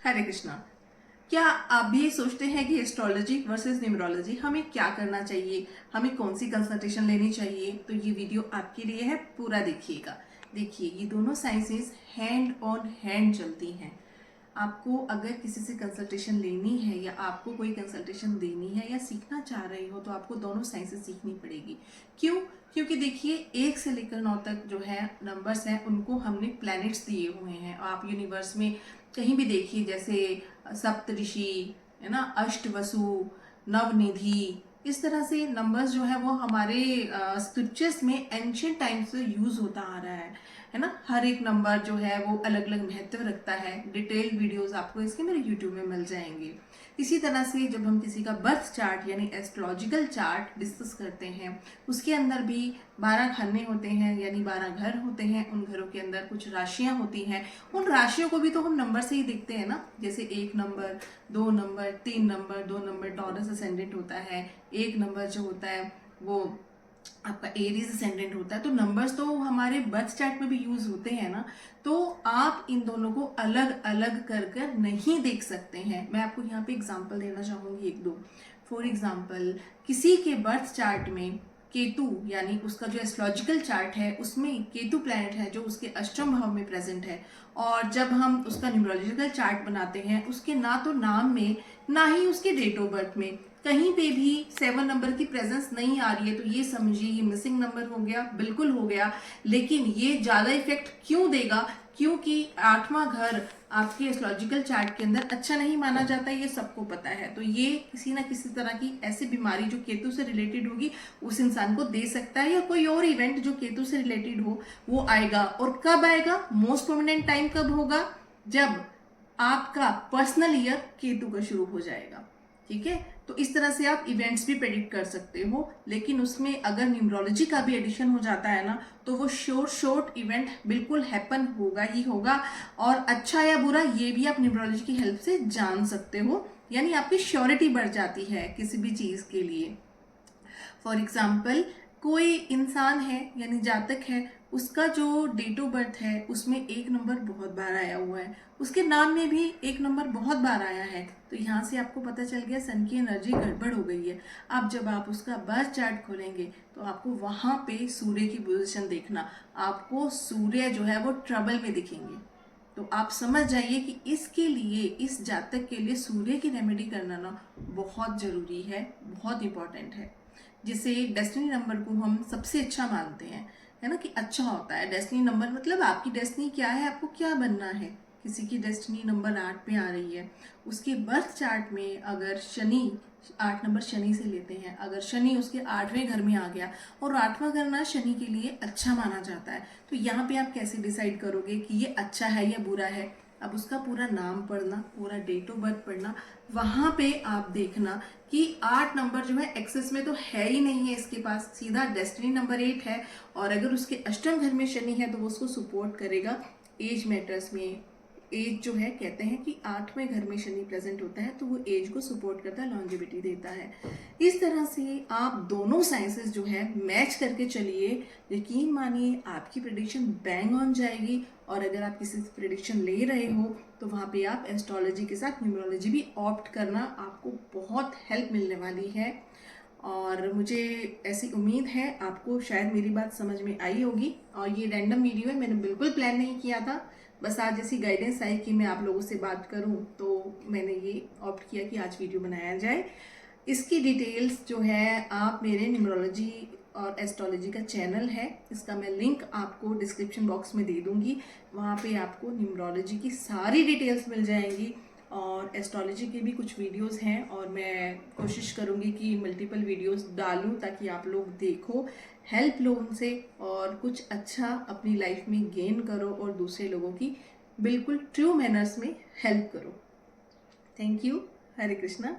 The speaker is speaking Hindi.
हरे कृष्णा। क्या आप भी सोचते हैं कि एस्ट्रोलॉजी वर्सेस न्यूमरोलॉजी हमें क्या करना चाहिए, हमें कौन सी कंसल्टेशन लेनी चाहिए? तो ये वीडियो आपके लिए है, पूरा देखिएगा। देखिए, ये दोनों साइंसेस हैंड ऑन हैंड चलती हैं। आपको अगर किसी से कंसल्टेशन लेनी है या आपको कोई कंसल्टेशन देनी है या सीखना चाह रहे हो तो आपको दोनों साइंसेस सीखनी पड़ेगी। क्यों? क्योंकि देखिए, 1 से लेकर 9 तक जो है नंबर्स हैं उनको हमने प्लैनेट्स दिए हुए हैं। आप यूनिवर्स में कहीं भी देखिए, जैसे सप्तऋषि है ना, अष्टवसु, नवनिधि, इस तरह से नंबर्स जो है वो हमारे स्क्रिप्चर्स में एंशियंट टाइम से यूज होता आ रहा है ना। हर एक नंबर जो है वो अलग अलग महत्व रखता है। डिटेल्ड वीडियोस आपको इसके मेरे यूट्यूब में मिल जाएंगे। इसी तरह से जब हम किसी का बर्थ चार्ट यानी एस्ट्रोलॉजिकल चार्ट डिस्कस करते हैं, उसके अंदर भी 12 खाने होते हैं यानी 12 घर होते हैं। उन घरों के अंदर कुछ राशियां होती हैं। उन राशियों को भी तो हम नंबर से ही देखते हैं ना। जैसे 1 number, 2 number, 3 number, 2 number taurus ascendant होता है। 1 नंबर जो होता है वो आपका एरीज असेंडेंट होता है। तो नंबर्स तो हमारे बर्थ चार्ट में भी यूज होते हैं ना। तो आप इन दोनों को अलग अलग कर कर नहीं देख सकते हैं। मैं आपको यहाँ पे एग्जांपल देना चाहूंगी 1-2। फॉर एग्जांपल, किसी के बर्थ चार्ट में केतु यानी उसका जो एस्ट्रोलॉजिकल चार्ट है उसमें केतु प्लैनेट है जो उसके अष्टम भाव में प्रेजेंट है। और जब हम उसका न्यूमरोलॉजिकल चार्ट बनाते हैं, उसके ना तो नाम में ना ही उसके डेट ऑफ बर्थ में कहीं पे भी 7 नंबर की प्रेजेंस नहीं आ रही है, तो ये समझिए ये मिसिंग नंबर हो गया, बिल्कुल हो गया। लेकिन ये ज्यादा इफेक्ट क्यों देगा? क्योंकि 8वां घर आपके एस्ट्रोलॉजिकल चार्ट के अंदर अच्छा नहीं माना जाता है, ये सबको पता है। तो ये किसी ना किसी तरह की ऐसी बीमारी जो केतु से रिलेटेड होगी उस इंसान को दे सकता है, या कोई और इवेंट जो केतु से रिलेटेड हो वो आएगा। और कब आएगा? मोस्ट प्रोमिनेंट टाइम कब होगा? जब आपका पर्सनल ईयर केतु का शुरू हो जाएगा। ठीक है, तो इस तरह से आप इवेंट्स भी प्रेडिक्ट कर सकते हो। लेकिन उसमें अगर न्यूमरोलॉजी का भी एडिशन हो जाता है ना, तो वो शॉर्ट इवेंट बिल्कुल हैपन होगा ही होगा। और अच्छा या बुरा ये भी आप न्यूमरोलॉजी की हेल्प से जान सकते हो, यानी आपकी श्योरिटी बढ़ जाती है किसी भी चीज के लिए। फॉर एग्जाम्पल, कोई इंसान है यानी जातक है, उसका जो डेट ऑफ बर्थ है उसमें 1 नंबर बहुत बार आया हुआ है, उसके नाम में भी 1 नंबर बहुत बार आया है। तो यहाँ से आपको पता चल गया सन की एनर्जी गड़बड़ हो गई है। अब जब आप उसका बर्थ चार्ट खोलेंगे तो आपको वहां पे सूर्य की पोजीशन देखना, आपको सूर्य जो है वो ट्रबल में दिखेंगे। तो आप समझ जाइए कि इसके लिए, इस जातक के लिए सूर्य की रेमेडी करना ना बहुत जरूरी है, बहुत इंपॉर्टेंट है। जिसे डेस्टिनी नंबर को हम सबसे अच्छा मानते हैं, है ना, कि अच्छा होता है डेस्टिनी नंबर। मतलब आपकी डेस्टिनी क्या है, आपको क्या बनना है। किसी की डेस्टिनी नंबर 8 पे आ रही है, उसके बर्थ चार्ट में अगर शनि 8 नंबर शनि से लेते हैं, अगर शनि उसके 8वें घर में आ गया, और 8वां घर ना शनि के लिए अच्छा माना जाता है, तो यहाँ पे आप कैसे डिसाइड करोगे कि ये अच्छा है या बुरा है? अब उसका पूरा नाम पढ़ना, पूरा डेट ऑफ बर्थ पढ़ना, वहां पे आप देखना कि 8 नंबर जो है एक्सेस में तो है ही नहीं है इसके पास, सीधा डेस्टिनी नंबर 8 है। और अगर उसके अष्टम घर में शनि है तो वो उसको सपोर्ट करेगा एज मैटर्स में। एज जो है, कहते हैं कि 8वें घर में शनि प्रेजेंट होता है तो वो एज को सपोर्ट करता है, लॉन्जेविटी देता है। इस तरह से आप दोनों साइंसेस जो है मैच करके चलिए, यकीन मानिए आपकी प्रेडिक्शन बैंग ऑन जाएगी। और अगर आप किसी से प्रेडिक्शन ले रहे हो तो वहाँ पे आप एस्ट्रोलॉजी के साथ न्यूमरोलॉजी भी ऑप्ट करना, आपको बहुत हेल्प मिलने वाली है। और मुझे ऐसी उम्मीद है आपको शायद मेरी बात समझ में आई होगी। और ये रैंडम वीडियो है, मैंने बिल्कुल प्लान नहीं किया था, बस आज ऐसी गाइडेंस आई कि मैं आप लोगों से बात करूं तो मैंने ये ऑप्ट किया कि आज वीडियो बनाया जाए। इसकी डिटेल्स जो है आप मेरे न्यूमरोलॉजी और एस्ट्रोलॉजी का चैनल है, इसका मैं लिंक आपको डिस्क्रिप्शन बॉक्स में दे दूंगी। वहाँ पे आपको न्यूमरोलॉजी की सारी डिटेल्स मिल जाएंगी। और एस्ट्रोलॉजी के भी कुछ वीडियोस हैं और मैं कोशिश करूँगी कि मल्टीपल वीडियोस डालूँ ताकि आप लोग देखो, हेल्प लो उनसे, और कुछ अच्छा अपनी लाइफ में गेन करो और दूसरे लोगों की बिल्कुल ट्रू मैनर्स में हेल्प करो। Thank you. हरे कृष्णा।